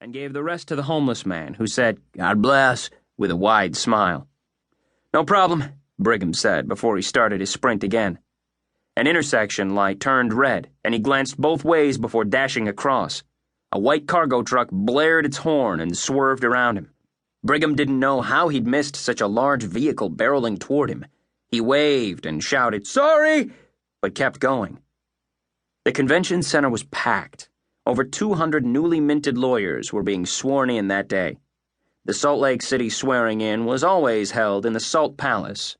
and gave the rest to the homeless man, who said, "God bless," with a wide smile. "No problem," Brigham said before he started his sprint again. An intersection light turned red, and he glanced both ways before dashing across. A white cargo truck blared its horn and swerved around him. Brigham didn't know how he'd missed such a large vehicle barreling toward him. He waved and shouted, "Sorry!" but kept going. The convention center was packed. Over 200 newly minted lawyers were being sworn in that day. The Salt Lake City swearing-in was always held in the Salt Palace.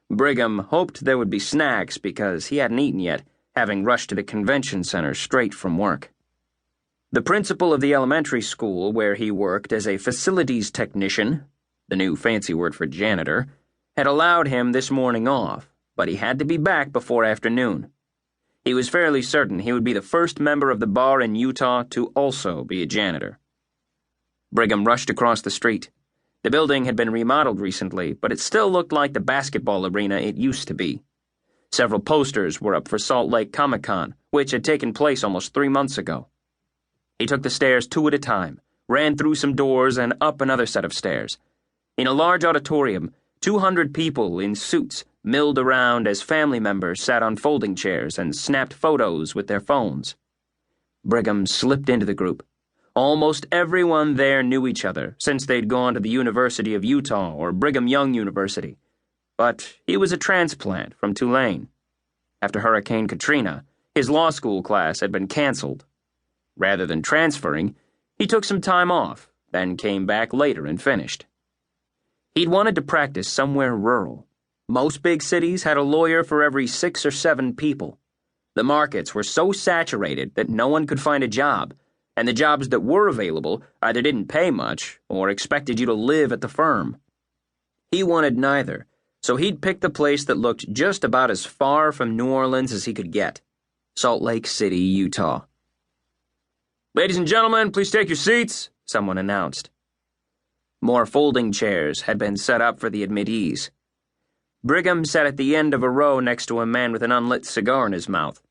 Brigham hoped there would be snacks because he hadn't eaten yet, having rushed to the convention center straight from work. The principal of the elementary school where he worked as a facilities technician, the new fancy word for janitor, had allowed him this morning off, but he had to be back before afternoon. He was fairly certain he would be the first member of the bar in Utah to also be a janitor. Brigham rushed across the street. The building had been remodeled recently, but it still looked like the basketball arena it used to be. Several posters were up for Salt Lake Comic-Con, which had taken place almost 3 months ago. He took the stairs 2 at a time, ran through some doors and up another set of stairs. In a large auditorium, 200 people in suits milled around as family members sat on folding chairs and snapped photos with their phones. Brigham slipped into the group. Almost everyone there knew each other, since they'd gone to the University of Utah or Brigham Young University. But he was a transplant from Tulane. After Hurricane Katrina, his law school class had been canceled. Rather than transferring, he took some time off, then came back later and finished. He'd wanted to practice somewhere rural. Most big cities had a lawyer for every 6 or 7 people. The markets were so saturated that no one could find a job, and the jobs that were available either didn't pay much or expected you to live at the firm. He wanted neither, so he'd picked the place that looked just about as far from New Orleans as he could get, Salt Lake City, Utah. "Ladies and gentlemen, please take your seats," someone announced. More folding chairs had been set up for the admittees. Brigham sat at the end of a row next to a man with an unlit cigar in his mouth.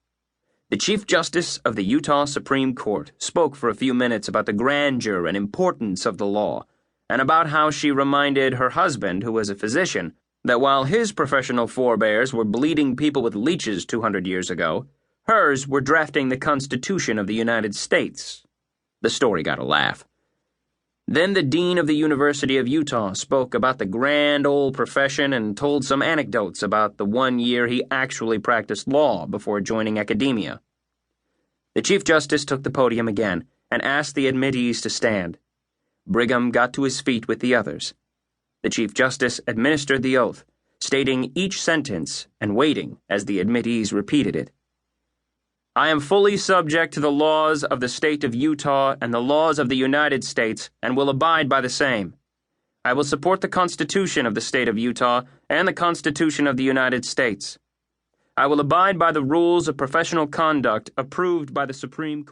The Chief Justice of the Utah Supreme Court spoke for a few minutes about the grandeur and importance of the law, and about how she reminded her husband, who was a physician, that while his professional forebears were bleeding people with leeches 200 years ago, hers were drafting the Constitution of the United States. The story got a laugh. Then the dean of the University of Utah spoke about the grand old profession and told some anecdotes about the 1 year he actually practiced law before joining academia. The Chief Justice took the podium again and asked the admittees to stand. Brigham got to his feet with the others. The Chief Justice administered the oath, stating each sentence and waiting as the admittees repeated it. "I am fully subject to the laws of the state of Utah and the laws of the United States and will abide by the same. I will support the Constitution of the state of Utah and the Constitution of the United States. I will abide by the rules of professional conduct approved by the Supreme Court."